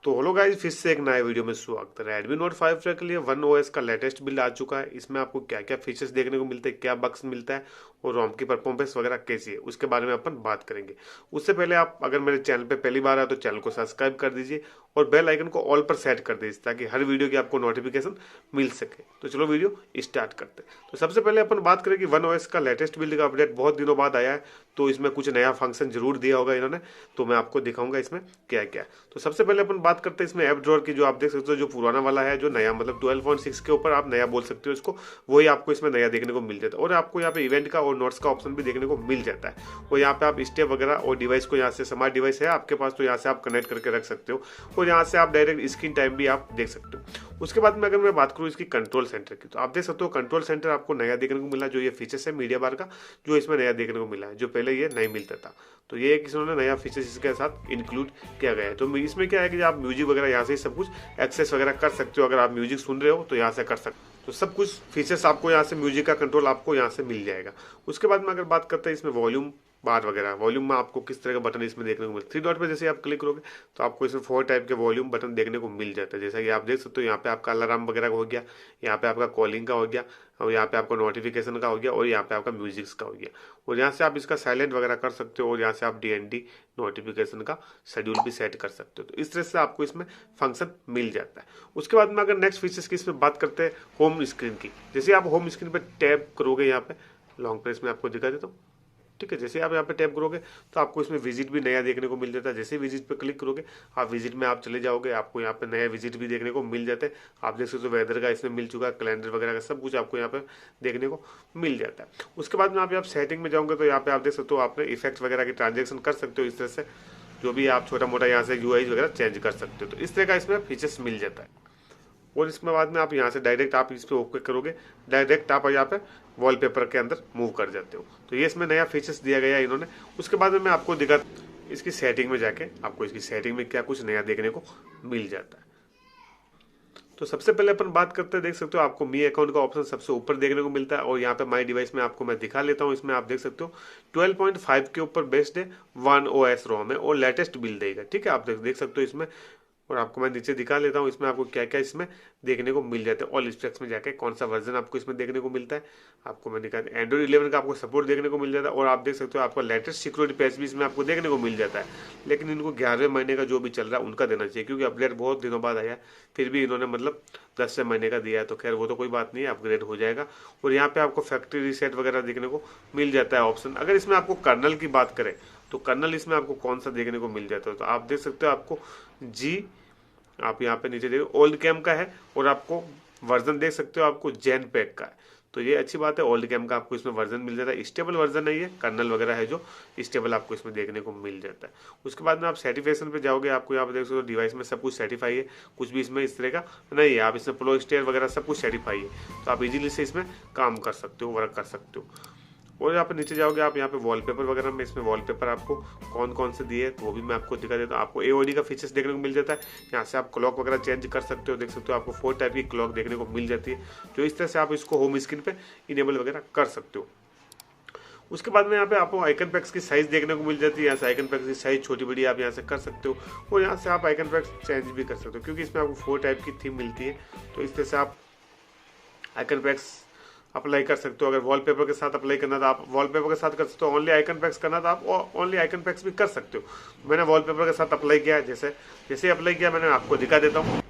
तो hello guys, फिर से एक नए वीडियो में स्वागत है। Redmi Note 5 Pro के लिए One OS का लेटेस्ट बिल्ड आ चुका है। इसमें आपको क्या क्या फीचर्स देखने को मिलते हैं, क्या बग्स मिलता है और रोम की परफॉर्मेंस वगैरह कैसी है, उसके बारे में अपन बात करेंगे। उससे पहले आप अगर मेरे चैनल पे पहली बार आए तो चैनल को सब्सक्राइब कर दीजिए और बेल आइकन को ऑल पर सेट कर दीजिए ताकि हर वीडियो की आपको नोटिफिकेशन मिल सके। तो चलो वीडियो स्टार्ट करते हैं। तो सबसे पहले अपन बात करें कि One OS का लेटेस्ट बिल्ड का अपडेट बहुत दिनों बाद आया है, तो इसमें कुछ नया फंक्शन जरूर दिया होगा इन्होंने, तो मैं आपको दिखाऊंगा इसमें क्या क्या। तो सबसे पहले अपन बात करते हैं इसमें ऐप ड्रॉअर की, जो आप देख सकते हो जो पुराना वाला है, जो नया मतलब 12.6 के ऊपर आप नया बोल सकते हो इसको, वही आपको इसमें नया देखने को मिल जाता है। और आपको यहाँ पे इवेंट का और नोट्स का ऑप्शन भी देखने को मिल जाता है। और यहाँ पे आप स्टेप वगैरह और डिवाइस को यहाँ से स्मार्ट डिवाइस है आपके पास तो यहाँ से आप कनेक्ट करके रख सकते हो और यहाँ से आप डायरेक्ट स्क्रीन टाइम भी आप देख सकते हो। उसके बाद में अगर मैं बात करूँ इसकी कंट्रोल सेंटर की, तो आप देख सकते हो कंट्रोल सेंटर आपको नया देखने को मिला, जो ये फीचर्स है मीडिया बार का, जो इसमें नया देखने को मिला है, जो पहले ये नहीं मिलता था। तो ये एक इन्होंने नया फीचर्स इसके साथ इंक्लूड किया गया है। तो इसमें क्या है कि आप म्यूजिक वगैरह यहाँ से ही सब कुछ एक्सेस वगैरह कर सकते हो। अगर आप म्यूजिक सुन रहे हो तो यहाँ से कर सकते हो। तो सब कुछ फीचर्स आपको यहाँ से म्यूजिक का कंट्रोल आपको यहाँ से मिल जाएगा। उसके बाद में अगर बात करते हैं इसमें वॉल्यूम बार वगैरह, वॉल्यूम में आपको किस तरह का बटन इसमें देखने को मिलता है। 3 डॉट पे जैसे आप क्लिक करोगे तो आपको इसमें 4 टाइप के वॉल्यूम बटन देखने को मिल जाता है। जैसा कि आप देख सकते हो यहाँ पे आपका अलार्म वगैरह हो गया, यहाँ पे आपका कॉलिंग का हो गया, और यहाँ पे आपका नोटिफिकेशन का हो गया, और यहाँ पे आपका म्यूजिक्स का हो गया। और यहाँ से आप इसका साइलेंट वगैरह कर सकते हो और यहाँ से आप DND नोटिफिकेशन का शेड्यूल भी सेट कर सकते हो। तो इस तरह से आपको इसमें फंक्शन मिल जाता है। उसके बाद में अगर नेक्स्ट फीचर्स की इसमें बात करते हैं होम स्क्रीन की, जैसे आप होम स्क्रीन पर टैप करोगे, यहाँ पे लॉन्ग प्रेस में आपको दिखा देता हूँ, ठीक है। जैसे आप यहाँ पे टैप करोगे तो आपको इसमें विजिट भी नया देखने को मिल जाता है। जैसे विजिट पे क्लिक करोगे आप विजिट में आप चले जाओगे, आपको यहाँ पे नया विजिट भी देखने को मिल जाता है। आप देख सकते हो वेदर का इसमें मिल चुका है, कैलेंडर वगैरह का सब कुछ आपको यहाँ पे देखने को मिल जाता है। उसके बाद में आप सेटिंग में जाओगे तो यहाँ पे आप देख सकते हो आपने इफेक्ट वगैरह की ट्रांजेक्शन कर सकते हो। इस तरह से जो भी आप छोटा मोटा यहाँ से UI वगैरह चेंज कर सकते हो। तो इस तरह का इसमें फीचर्स मिल जाता है। और इसमें बाद में आप यहाँ से डायरेक्ट आप इस पर ओके करोगे, डायरेक्ट आप यहाँ पे वॉलपेपर के अंदर मूव कर जाते हो। तो ये इसमें नया फीचर्स दिया गया है इन्होंने। उसके बाद में मैं आपको दिखा इसकी सेटिंग में जाके आपको इसकी सेटिंग में क्या कुछ नया देखने को मिल जाता है। तो सबसे पहले अपन बात करते हैं, देख सकते हो आपको मी अकाउंट का ऑप्शन सबसे ऊपर देखने को मिलता है। और यहाँ पे माई डिवाइस में आपको मैं दिखा लेता हूँ। इसमें आप देख सकते हो 12.5 के ऊपर बेस्ड है, One OS रोम है और लेटेस्ट बिल्ड देगा, ठीक है। आप देख सकते हो इसमें, और आपको मैं नीचे दिखा लेता हूँ इसमें आपको क्या क्या इसमें देखने को मिल जाता है। ऑल स्पेक्स में जाके कौन सा वर्जन आपको इसमें देखने को मिलता है आपको मैं दिखा, एंड्रॉइड 11 का आपको सपोर्ट देखने को मिल जाता है। और आप देख सकते हो आपको लेटेस्ट सिक्योरिटी पैच भी इसमें आपको देखने को मिल जाता है। लेकिन इनको 11वें महीने का जो भी चल रहा है उनका देना चाहिए, क्योंकि अपडेट बहुत दिनों बाद आया, फिर भी इन्होंने मतलब 10वें महीने का दिया है। तो खैर वो तो कोई बात नहीं है, अपग्रेड हो जाएगा। और यहाँ पे आपको फैक्ट्री रीसेट वगैरह देखने को मिल जाता है ऑप्शन। अगर इसमें आपको कर्नल की बात करें तो कर्नल इसमें आपको कौन सा देखने को मिल जाता है, तो आप देख सकते हो आपको आप यहाँ पे नीचे देखो ओल्ड कैम का है, और आपको वर्जन देख सकते हो आपको जेन पैक का है। तो ये अच्छी बात है, ओल्ड कैम का आपको इसमें वर्जन मिल जाता है। स्टेबल वर्जन नहीं है, कर्नल वगैरह है जो स्टेबल आपको इसमें देखने को मिल जाता है। उसके बाद में आप सर्टिफिकेशन पे जाओगे, आपको यहाँ पे देख सकते हो डिवाइस में सब कुछ सर्टिफाई है, कुछ भी इसमें इस तरह का नहीं है। आप इसमें प्रो स्टेयर वगैरह सब कुछ सर्टिफाई है, तो आप इजीली से इसमें काम कर सकते हो, वर्क कर सकते हो। और यहाँ पे नीचे जाओगे आप यहाँ पे वॉलपेपर वगैरह में, इसमें वॉलपेपर आपको कौन कौन से दिए तो वो भी मैं आपको दिखा देता हूँ। आपको AOD का फीचर्स देखने को मिल जाता है। यहाँ से आप क्लॉक वगैरह चेंज कर सकते हो, देख सकते हो आपको 4 टाइप की क्लॉक देखने को मिल जाती है, जो इस तरह से आप इसको होम स्क्रीन पे इनेबल वगैरह कर सकते हो। उसके बाद में यहाँ पे आपको आइकन पैक्स की साइज देखने को मिल जाती है। यहाँ से आइकन पैक्स की साइज छोटी बड़ी आप यहाँ से कर सकते हो, और यहाँ से आप आइकन पैक्स चेंज भी कर सकते हो, क्योंकि इसमें आपको 4 टाइप की थीम मिलती है। तो इस तरह से आप आइकन पैक्स अप्लाई कर सकते हो। अगर वॉलपेपर के साथ अप्लाई करना था आप वॉलपेपर के साथ कर सकते हो, ओनली आइकन पैक्स करना था आप ओनली आइकन पैक्स भी कर सकते हो। मैंने वॉलपेपर के साथ अप्लाई किया, जैसे जैसे अप्लाई किया मैंने आपको दिखा देता हूँ।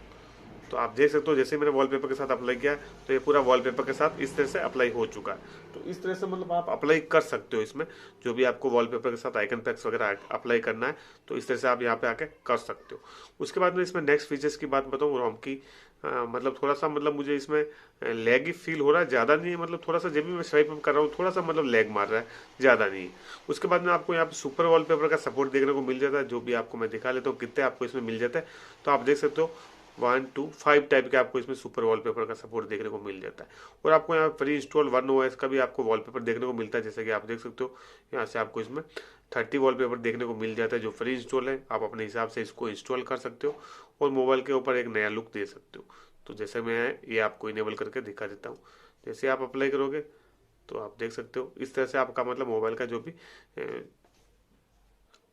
तो आप देख सकते हो जैसे मैंने वॉलपेपर के साथ अप्लाई किया तो ये पूरा वॉलपेपर के साथ इस तरह से अप्लाई हो चुका है। तो इस तरह से मतलब आप अप्लाई कर सकते हो इसमें, जो भी आपको वॉलपेपर के साथ आइकन पैक्स वगैरह अप्लाई करना है, तो इस तरह से आप यहाँ पे आके कर सकते हो। उसके बाद में इसमें नेक्स्ट फीचर्स की बात बताऊँ रोम की, मतलब थोड़ा सा मतलब मुझे इसमें लैग ही फील हो रहा है, ज़्यादा नहीं है। मतलब थोड़ा सा जब भी मैं स्वाइप अप कर रहा हूँ थोड़ा सा मतलब लैग मार रहा है, ज़्यादा नहीं है। उसके बाद में आपको यहाँ पे सुपर वॉलपेपर का सपोर्ट देखने को मिल जाता है, जो भी आपको मैं दिखा लेता हूँ कितने आपको इसमें मिल जाता है। तो आप देख सकते हो 1 2 5 टाइप के आपको इसमें सुपर वॉलपेपर का सपोर्ट देखने को मिल जाता है। और आपको यहाँ प्री इंस्टॉल One OS का भी आपको वॉलपेपर देखने को मिलता है। जैसे कि आप देख सकते हो यहाँ से आपको इसमें 30 वॉलपेपर देखने को मिल जाता है, जो फ्री इंस्टॉल है। आप अपने हिसाब से इसको इंस्टॉल कर सकते हो और मोबाइल के ऊपर एक नया लुक दे सकते हो। तो जैसे मैं ये आपको इनेबल करके दिखा देता हूँ, जैसे आप अप्लाई करोगे तो आप देख सकते हो इस तरह से आपका मतलब मोबाइल का जो भी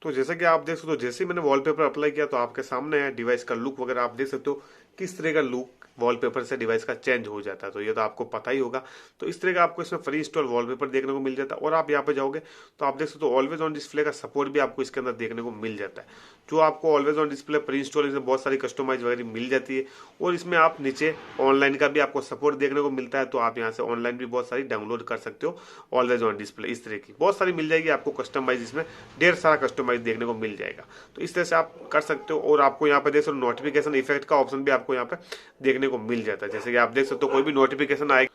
तो जैसा कि आप देख सकते हो, जैसे ही मैंने वॉलपेपर अप्लाई किया तो आपके सामने है डिवाइस का लुक वगैरह। आप देख सकते हो किस तरह का लुक वॉलपेपर से डिवाइस का चेंज हो जाता है, तो ये तो आपको पता ही होगा। तो इस तरह का आपको इसमें फ्री इंस्टॉल वॉलपेपर देखने को मिल जाता है। और आप यहाँ पे जाओगे तो आप देख सकते हो ऑलवेज ऑन डिस्प्ले का सपोर्ट भी आपको इसके अंदर देखने को मिल जाता है। जो आपको always on display pre install इसमें बहुत सारी कस्टमाइज वगैरह मिल जाती है। और इसमें आप नीचे ऑनलाइन का भी आपको सपोर्ट देखने को मिलता है, तो आप यहाँ से ऑनलाइन भी बहुत सारी डाउनलोड कर सकते हो। ऑलवेज ऑन डिस्प्ले इस तरह की बहुत सारी मिल जाएगी आपको कस्टमाइज, इसमें ढेर सारा कस्टमाइज देखने को मिल जाएगा। तो इस तरह से आप कर सकते हो। और आपको यहाँ पे देख सकते हो नोटिफिकेशन इफेक्ट का ऑप्शन भी आपको यहाँ पे देखने को मिल जाता है। जैसे कि आप देख सकते हो कोई भी नोटिफिकेशन आएगी,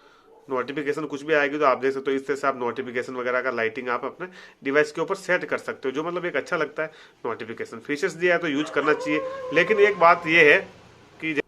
नोटिफिकेशन कुछ भी आएगी तो आप देख सकते हो इस तरह से आप नोटिफिकेशन वगैरह का लाइटिंग आप अपने डिवाइस के ऊपर सेट कर सकते हो, जो मतलब एक अच्छा लगता है। नोटिफिकेशन फीचर्स दिया है तो यूज करना चाहिए। लेकिन एक बात यह है कि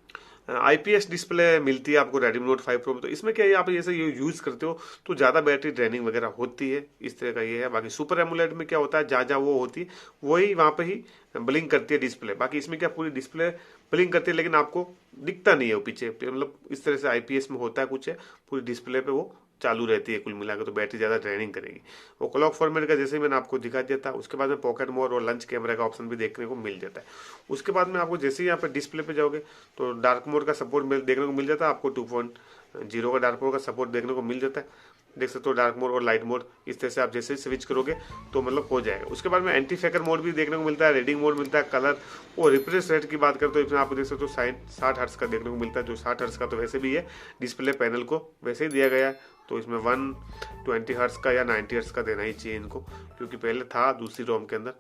आईपीएस डिस्प्ले मिलती है आपको Redmi Note 5 Pro में, तो इसमें क्या है आप जैसे यूज करते हो तो ज़्यादा बैटरी ड्रेनिंग वगैरह होती है, इस तरह का ये है। बाकी सुपर एमोलेड में क्या होता है, जहाँ जहाँ वो होती है वही वहाँ पे ही ब्लिंक करती है डिस्प्ले। बाकी इसमें क्या पूरी डिस्प्ले ब्लिंक करती है लेकिन आपको दिखता नहीं है वो पीछे, मतलब इस तरह से आईपीएस में होता है कुछ है, पूरी डिस्प्ले पे वो चालू रहती है कुल मिलाकर, तो बैटरी ज़्यादा ड्रेनिंग करेगी। वो क्लॉक फॉर्मेट का जैसे मैंने आपको दिखा दिया था। उसके बाद में पॉकेट मोड और लंच कैमरा का ऑप्शन भी देखने को मिल जाता है। उसके बाद में आपको जैसे ही यहाँ पे डिस्प्ले पे जाओगे तो डार्क मोड का सपोर्ट देखने को मिल जाता है। आपको 2.0 का डार्क मोड का सपोर्ट देखने को मिल जाता है। देख सकते हो डार्क मोड और लाइट मोड इस तरह से आप जैसे ही स्विच करोगे तो मतलब हो जाएगा। उसके बाद में एंटी फेकर मोड भी देखने को मिलता है, रीडिंग मोड मिलता है, कलर और रिफ्रेश रेट की बात करें तो इसमें आपको देख सकते हो 60 हर्ट्ज का देखने को मिलता है। जो 60 हर्ट्ज का तो वैसे भी है डिस्प्ले पैनल को वैसे ही दिया गया है, तो इसमें 120 हर्ट्ज का या 90 हर्ट्ज का देना ही चाहिए इनको, क्योंकि पहले था दूसरी रोम के अंदर।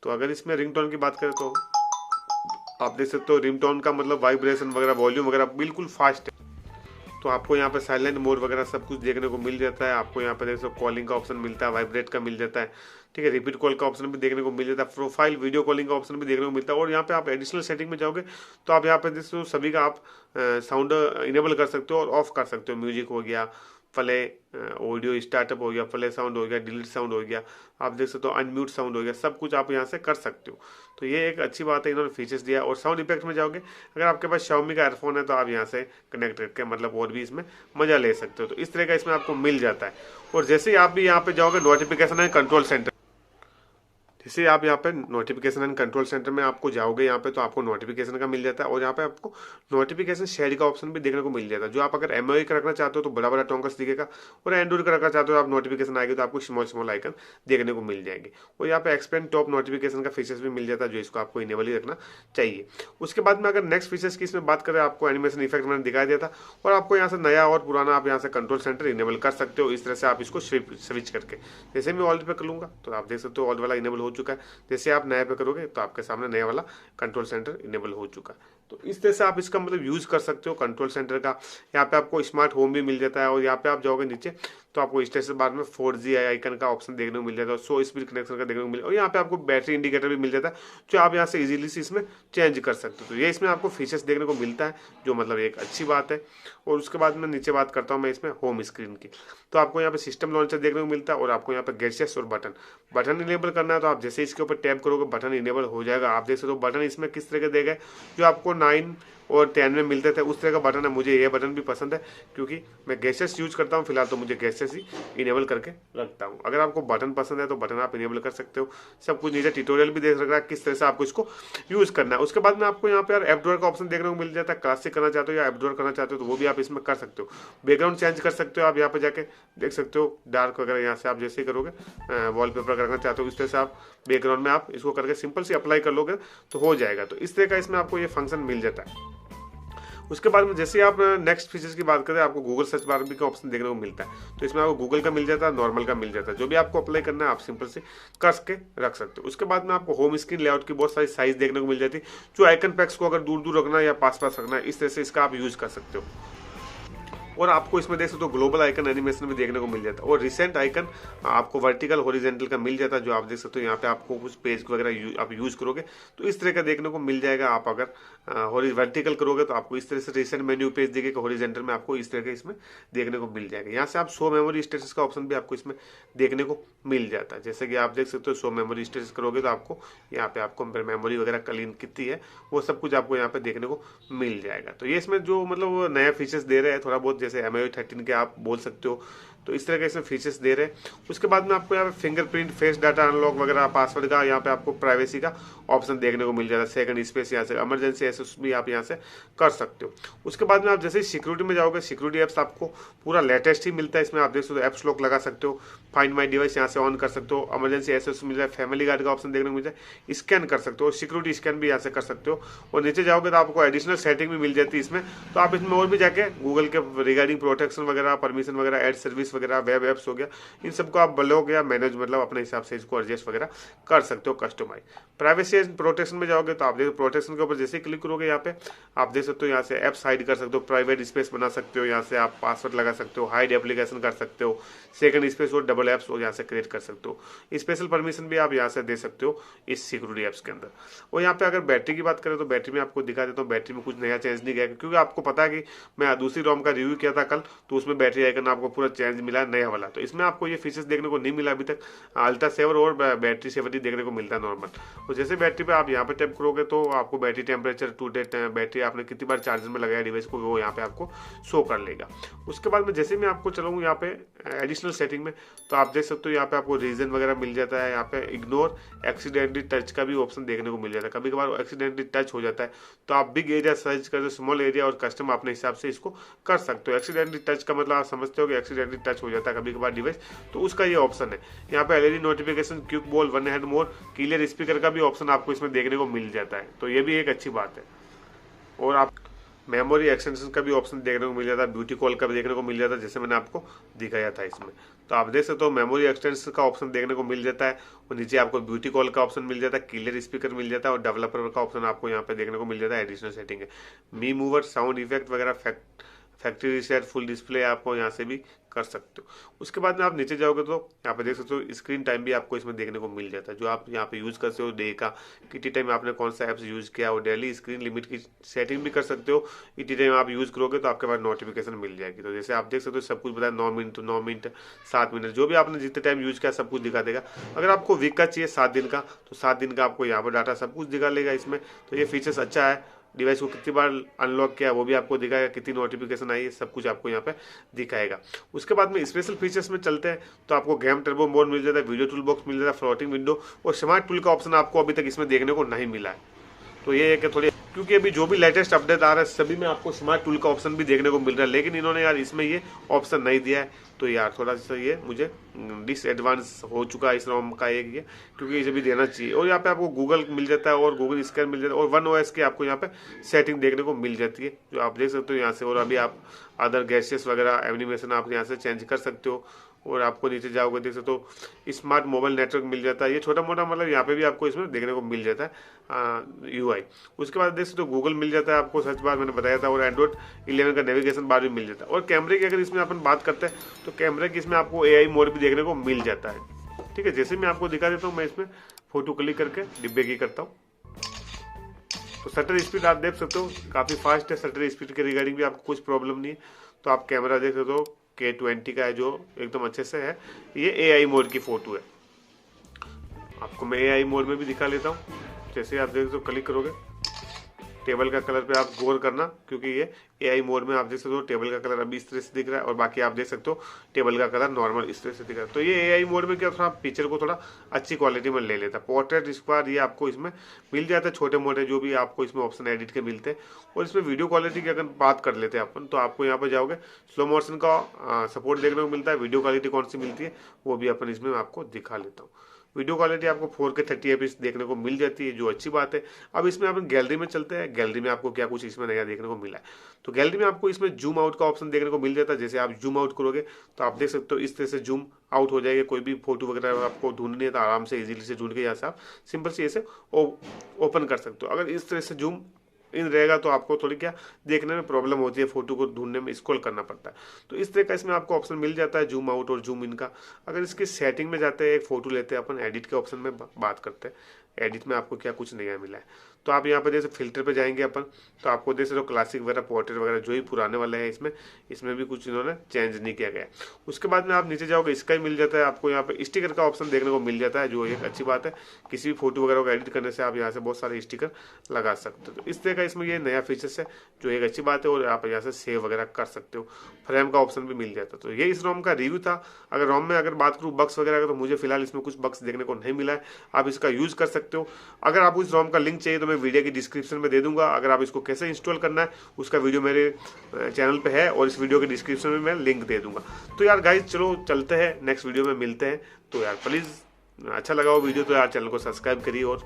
तो अगर इसमें रिंगटोन की बात करें तो आप देख सकते हो रिंगटोन का मतलब वाइब्रेशन वगैरह वॉल्यूम वगैरह बिल्कुल फास्ट है। तो आपको यहाँ पे साइलेंट मोड वगैरह सब कुछ देखने को मिल जाता है। आपको यहाँ पे देख सकते हो कॉलिंग का ऑप्शन मिलता है, वाइब्रेट का मिल जाता है, ठीक है, रिपीट कॉल का ऑप्शन भी देखने को मिल जाता है, प्रोफाइल वीडियो कॉलिंग का ऑप्शन भी देखने को मिलता है। और यहाँ पे आप एडिशनल सेटिंग में जाओगे तो आप यहाँ पे देख सकते हो सभी का आप साउंड इनेबल कर सकते हो और ऑफ कर सकते हो। म्यूजिक हो गया, प्ले ऑडियो स्टार्टअप हो गया, प्ले साउंड हो गया, डिलीट साउंड हो गया, आप देख सकते हो अनम्यूट साउंड हो गया, सब कुछ आप यहाँ से कर सकते हो। तो ये एक अच्छी बात है, इन्होंने फीचर्स दिया। और साउंड इफेक्ट में जाओगे, अगर आपके पास xiaomi का एयरफोन है तो आप यहाँ से कनेक्ट करके मतलब और भी इसमें मजा ले सकते हो। तो इस तरह का इसमें आपको मिल जाता है। और जैसे ही आप भी यहाँ पे जाओगे नोटिफिकेशन एंड कंट्रोल सेंटर, जैसे आप यहाँ पे नोटिफिकेशन एंड कंट्रोल सेंटर में आपको जाओगे यहाँ पे तो आपको नोटिफिकेशन का मिल जाता है। और यहाँ पे आपको नोटिफिकेशन शेयर का ऑप्शन भी देखने को मिल जाता है। जो आप अगर एमओआई का रखना चाहते हो तो बड़ा बड़ा टोंकस दिखेगा, और एंड्रॉइड का रखना चाहते हो आप नोटिफिकेशन आएगी तो आपको स्मॉल स्मॉल आइकन देखने को मिल जाएंगे। और यहाँ पे एक्सपेंड टॉप नोटिफिकेशन का फीचर्स भी मिल जाता है, जो इसको आपको इनेबल ही रखना चाहिए। उसके बाद में अगर नेक्स्ट फीचर्स की इसमें बात करें, आपको एनिमेशन इफेक्ट मैंने दिखा दिया था। और आपको यहाँ से नया और पुराना आप यहाँ से कंट्रोल सेंटर इनेबल कर सकते हो। इस तरह से आप इसको स्विच करके, जैसे मैं ऑल्ट पे कर लूंगा तो आप देख सकते हो ऑल्ट वाला इनेबल हो चुका है। जैसे आप नए पे करोगे तो आपके सामने नया वाला कंट्रोल सेंटर इनेबल हो चुका है। तो इस तरह से आप इसका मतलब यूज कर सकते हो कंट्रोल सेंटर का। यहाँ पे आपको स्मार्ट होम भी मिल जाता है। और यहाँ पे आप जाओगे नीचे तो आपको स्टेटस बार में 4G आइकन का ऑप्शन देखने को मिल जाता है, 100 स्पीड कनेक्शन का देखने को मिलेगा। और यहाँ पे आपको बैटरी इंडिकेटर भी मिल जाता है, जो आप यहाँ से इजीली से इसमें चेंज कर सकते हो। तो ये इसमें आपको फीचर्स देखने को मिलता है, जो मतलब एक अच्छी बात है। और उसके बाद में नीचे बात करता हूँ मैं इसमें होम स्क्रीन की, तो आपको यहाँ पे सिस्टम लॉन्चर देखने को मिलता है। और आपको यहाँ पे गैजेट्स और बटन इनेबल करना है तो आप जैसे इसके ऊपर टैप करोगे बटन इनेबल हो जाएगा। आप देख सकते हो बटन इसमें किस तरह के देगा, जो आपको 9 और 10 में मिलते थे उस तरह का बटन है। मुझे ये बटन भी पसंद है क्योंकि मैं गैसेस यूज करता हूँ फिलहाल, तो मुझे गैसेस ही इनेबल करके रखता हूँ। अगर आपको बटन पसंद है तो बटन आप इनेबल कर सकते हो। सब कुछ नीचे ट्यूटोरियल भी देख रखा है किस तरह से आपको इसको यूज करना है। उसके बाद में आपको यहाँ पे यार एप ड्रॉअर का ऑप्शन देखने को मिल जाता है। क्लासिक करना चाहते हो या एप ड्रॉअर करना चाहते हो तो वो भी आप इसमें कर सकते हो। बैकग्राउंड चेंज कर सकते हो आप यहाँ पे जाके देख सकते हो, डार्क वगैरह यहाँ से आप जैसे ही करोगे वॉलपेपर करना चाहते हो इस तरह से आप बैकग्राउंड में आप इसको करके सिंपल से अप्लाई कर लोगे तो हो जाएगा। तो इस तरह का इसमें आपको ये फंक्शन मिल जाता है। उसके बाद में जैसे आप नेक्स्ट फीचर्स की बात करें, आपको गूगल सर्च बार भी का ऑप्शन देखने को मिलता है। तो इसमें आपको गूगल का मिल जाता है, नॉर्मल का मिल जाता है। जो भी आपको अप्लाई करना है आप सिंपल से कर के रख सकते हो। उसके बाद में आपको होम स्क्रीन लेआउट की बहुत सारी साइज देखने को मिल जाती है, जो आइकन पैक्स को अगर दूर दूर रखना है या पास पास रखना है इस तरह से इसका आप यूज कर सकते हो। और आपको इसमें देख सकते हो ग्लोबल आइकन एनिमेशन भी देखने को मिल जाता है। और रिसेंट आइकन आपको वर्टिकल हॉरिजॉन्टल का मिल जाता है, जो आप देख सकते हो यहाँ पे आपको कुछ पेज वगैरह आप यूज करोगे तो इस तरह का देखने को मिल जाएगा। आप अगर वर्टिकल करोगे तो आपको इस तरह से रिसेंट मेन्यू पेज देखेगा, हॉरिजॉन्टल में आपको इस तरह का इसमें देखने को मिल जाएगा। यहाँ से आप शो मेमोरी स्टेटस का ऑप्शन भी आपको इसमें देखने को मिल जाता है। जैसे कि आप देख सकते हो शो मेमोरी स्टेटस करोगे तो आपको यहाँ पे आपको मेमोरी वगैरह क्लीन कितनी है वो सब कुछ आपको यहाँ पे देखने को मिल जाएगा। तो ये इसमें जो मतलब नया फीचर्स दे रहे हैं थोड़ा बहुत, जैसे MIUI 13 के आप बोल सकते हो, तो इस तरह के इसमें फीचर्स दे रहे हैं। उसके बाद में आपको यहाँ पे फिंगरप्रिंट, फेस डाटा अनलॉक वगैरह, पासवर्ड का यहाँ पे आपको प्राइवेसी का ऑप्शन देखने को मिल जाता है। सेकंड स्पेस यहाँ से इमरजेंसी एक्सेस भी आप यहाँ से कर सकते हो। उसके बाद में आप जैसे सिक्योरिटी में जाओगे, सिक्योरिटी एप्स आपको पूरा लेटेस्ट ही मिलता है। इसमें आप देख सकते हो एप्स लॉक लगा सकते हो, फाइंड माई डिवाइस यहाँ से ऑन कर सकते हो, इमरजेंसी एक्सेस मिल जाए, फैमिली गार्ड का ऑप्शन देखने को मिल जाए, स्कैन कर सकते हो, सिक्योरिटी स्कैन भी यहाँ से कर सकते हो। और नीचे जाओगे तो आपको एडिशनल सेटिंग भी मिल जाती है इसमें। तो आप इसमें और भी जाके गूगल के रिगार्डिंग प्रोटेक्शन वगैरह, परमिशन वगैरह, एड सर्विस वगैरह, वेब एप्स हो गया, इन सबको आप ब्लॉक या मैनेज मतलब अपने हिसाब से इसको एडजस्ट वगैरह कर सकते हो, कस्टमाइज। प्राइवेसी एंड प्रोटेक्शन में जाओगे तो आप देखो प्रोटेक्शन के ऊपर जैसे क्लिक करोगे यहाँ पे आप देख सकते हो यहाँ से एप्स हाइड कर सकते हो, प्राइवेट स्पेस बना सकते हो, यहाँ से आप पासवर्ड लगा सकते हो, हाइड एप्लीकेशन कर सकते हो, सेकंड स्पेस और डबल एप्स और यहाँ से क्रिएट कर सकते हो। स्पेशल परमिशन भी आप यहाँ से दे सकते हो इस सिक्योरिटी एप्स के अंदर। और यहाँ पे अगर बैटरी की बात करें तो बैटरी में आपको दिखा देता हूँ, बैटरी में कुछ नया चेंज नहीं गया, क्योंकि आपको पता है कि मैं दूसरी रोम का रिव्यू किया था कल, तो उसमें बैटरी आइकन आपको पूरा चेंज मिला नया वाला। तो इसमें आपको ये फीचर्स देखने को नहीं मिला अभी तक। अल्ट्रा सेवर और बैटरी सेवर ही देखने को मिलता है नॉर्मल। और जैसे बैटरी पे आप यहाँ पे टैप करोगे तो आपको battery temperature, to date battery आपने कितनी बार चार्जर में लगाया डिवाइस को, वो यहाँ पे आपको शो कर लेगा। उसके बाद में जैसे मैं आपको चलाऊँ यहाँ पे एडिशनल सेटिंग में, तो आप देख सकते हो यहाँ पे आपको रीजन वगैरह मिल जाता है। यहाँ पे इग्नोर एक्सीडेंटली टच का भी ऑप्शन देखने को मिल जाता है। कभी कभार एक्सीडेंटली टच हो जाता है तो आप बिग एरिया सर्च कर स्मॉल एरिया और कस्टम अपने हिसाब से इसको कर सकते हो। एक्सीडेंटली टच का मतलब आप समझते हो कि एक्सीडेंटली टच हो जाता है कभी कभार डिवाइस, तो उसका ये ऑप्शन है। यहाँ पे LED notification, quick ball, one hand mode, clear speaker का भी ऑप्शन आपको इसमें देखने को मिल जाता है, तो ये भी एक अच्छी बात है। और आप मेमोरी एक्सटेंशन का भी ऑप्शन देखने को मिल जाता है, ब्यूटी कॉल का भी देखने को मिल जाता है, जैसे मैंने आपको दिखाया था इसमें। तो आप देख सकते हो मेमोरी एक्सटेंशन का ऑप्शन देखने को मिल जाता है, और नीचे आपको ब्यूटी कॉल का ऑप्शन मिल जाता है, क्लियर स्पीकर मिल जाता है, और डेवलपर का ऑप्शन आपको यहाँ पे देखने को मिल जाता है। एडिशनल सेटिंग है, मी मूवर, साउंड इफेक्ट वगैरह, फैक्ट्री रीसेट, फुल डिस्प्ले आपको यहाँ से भी कर सकते हो। उसके बाद में आप नीचे जाओगे तो यहाँ पे देख सकते हो स्क्रीन टाइम भी आपको इसमें देखने को मिल जाता है, जो आप यहाँ पे यूज करते हो, डे का कितनी टाइम आपने कौन सा ऐप्स यूज किया, और डेली स्क्रीन लिमिट की सेटिंग भी कर सकते हो। इतनी टाइम आप यूज करोगे तो आपके पास नोटिफिकेशन मिल जाएगी। तो जैसे आप देख सकते हो सब कुछ बताया, 9 मिनट, 9 मिनट, 7 मिनट, जो भी आपने जितने टाइम यूज किया सब कुछ दिखा देगा। अगर आपको वीक का चाहिए 7 दिन का, तो 7 दिन का आपको यहाँ पर डाटा सब कुछ दिखा लेगा इसमें। तो ये फीचर्स अच्छा है। डिवाइस को कितनी बार अनलॉक किया वो भी आपको दिखाएगा, कितनी नोटिफिकेशन आई है सब कुछ आपको यहाँ पे दिखाएगा। उसके बाद में स्पेशल फीचर्स में चलते हैं तो आपको गेम टर्बो मोड मिल जाता है, वीडियो टूल बॉक्स मिल जाता है, फ्लोटिंग विंडो और स्मार्ट टूल का ऑप्शन आपको अभी तक इसमें देखने को नहीं मिला है। तो ये है कि थोड़ी, क्योंकि अभी जो भी लेटेस्ट अपडेट आ रहा है सभी में आपको स्मार्ट टूल का ऑप्शन भी देखने को मिल रहा है, लेकिन इन्होंने यार इसमें ये ऑप्शन नहीं दिया है। तो यार थोड़ा सा ये मुझे डिसएडवांस हो चुका है इस रोम का एक ये, क्योंकि इसे भी देना चाहिए। और यहाँ पे आपको गूगल मिल जाता है और गूगल स्कैन मिल जाता है, और वन ओएस की आपको यहाँ पे सेटिंग देखने को मिल जाती है, जो आप देख सकते हो यहाँ से। और अभी आप अदर गैसेस वगैरह एनिमेशन आप यहाँ से चेंज कर सकते हो। और आपको नीचे जाओगे देख सकते हो स्मार्ट मोबाइल नेटवर्क मिल जाता है, ये छोटा मोटा मतलब यहाँ पे भी आपको इसमें देखने को मिल जाता है यूआई। उसके बाद देख सकते हो गूगल मिल जाता है आपको, सर्च बार मैंने बताया था, और एंड्रॉइड 11 का नेविगेशन बार भी मिल जाता है। और कैमरे की अगर इसमें अपन बात करते हैं तो कैमरे की इसमें आपको एआई मोड भी देखने को मिल जाता है। ठीक है, जैसे मैं आपको दिखा देता हूँ, मैं इसमें फोटो क्लिक करके डिब्बे की करता हूँ तो शटर स्पीड आप देख सकते हो काफ़ी फास्ट है। शटर स्पीड के रिगार्डिंग भी आपको कुछ प्रॉब्लम नहीं है। तो आप कैमरा देख सकते हो K20 का है, जो एकदम अच्छे से है। ये एआई मोड की फोटो है, आपको मैं एआई मोड में भी दिखा लेता हूँ। जैसे आप देख सकते हो क्लिक करोगे, टेबल का कलर पे आप गौर करना, क्योंकि ये एआई मोड में आप देख सकते हो टेबल का कलर अभी इस तरह से दिख रहा है, और बाकी आप देख सकते हो टेबल का कलर नॉर्मल इस तरह से दिख रहा है। तो ये एआई मोड में क्या थोड़ा पिक्चर को थोड़ा अच्छी क्वालिटी में ले लेता है। पोर्ट्रेट स्क्वायर ये आपको इसमें मिल जाता है, छोटे मोटे जो भी आपको इसमें ऑप्शन एडिट के मिलते हैं। और इसमें वीडियो क्वालिटी की अगर बात कर लेते हैं अपन, तो आपको यहाँ पर जाओगे स्लो मोशन का सपोर्ट देखने को मिलता है। वीडियो क्वालिटी कौन सी मिलती है वो भी अपन इसमें आपको दिखा लेता हूँ। वीडियो क्वालिटी आपको 4K 30 fps देखने को मिल जाती है, जो अच्छी बात है। अब इसमें अपन गैलरी में चलते हैं, गैलरी में आपको क्या कुछ इसमें नया देखने को मिला है। तो गैलरी में आपको इसमें जूम आउट का ऑप्शन देखने को मिल जाता है। जैसे आप जूम आउट करोगे तो आप देख सकते हो इस तरह से जूम आउट हो जाएगा। कोई भी फोटो वगैरह आपको ढूंढनी है तो आराम से इजीली से ढूंढ के यहाँ से आप सिंपल से ऐसे ओपन कर सकते हो। अगर इस तरह से जूम इन रहेगा तो आपको थोड़ी क्या देखने में प्रॉब्लम होती है, फोटो को ढूंढने में स्क्रॉल करना पड़ता है। तो इस तरह का इसमें आपको ऑप्शन मिल जाता है जूम आउट और जूम इन का। अगर इसकी सेटिंग में जाते हैं, एक फोटो लेते हैं अपन, एडिट के ऑप्शन में बात करते हैं। एडिट में आपको क्या कुछ नया मिला है, तो आप यहाँ पर जैसे फिल्टर पे जाएंगे अपन, तो आपको जैसे जो क्लासिक वगैरह, पोर्ट्रेट वगैरह जो ही पुराने वाले हैं इसमें भी कुछ इन्होंने चेंज नहीं किया गया। उसके बाद में आप नीचे जाओगे, इसका ही मिल जाता है आपको यहाँ पे स्टिकर का ऑप्शन देखने को मिल जाता है, जो एक अच्छी बात है। किसी भी फोटो वगैरह को एडिट करने से आप यहाँ से बहुत सारे स्टिकर लगा सकते हो। तो इस तरह का इसमें ये नया फीचर्स है जो एक अच्छी बात है, और आप यहाँ से सेव वगैरह कर सकते हो, फ्रेम का ऑप्शन भी मिल जाता है। तो ये इस रोम का रिव्यू था। अगर रोम में अगर बात करूँ बग्स वगैरह का, तो मुझे फिलहाल इसमें कुछ बग्स देखने को नहीं मिला है। आप इसका यूज कर सकते हो। अगर आपको इस रोम का लिंक चाहिए तो मैं वीडियो की डिस्क्रिप्शन में दे दूंगा। अगर आप इसको कैसे इंस्टॉल करना है उसका वीडियो मेरे चैनल पे है, और इस वीडियो के डिस्क्रिप्शन में मैं लिंक दे दूंगा। तो यार गाइज चलो चलते हैं, नेक्स्ट वीडियो में मिलते हैं। तो यार प्लीज़ अच्छा लगा वो वीडियो तो यार चैनल को सब्सक्राइब करिए और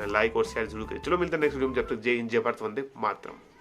लाइक और शेयर जरूर करिए। चलो मिलते हैं नेक्स्ट वीडियो में, जब तक जय हिंद, जय भारत, वंदे मातरम।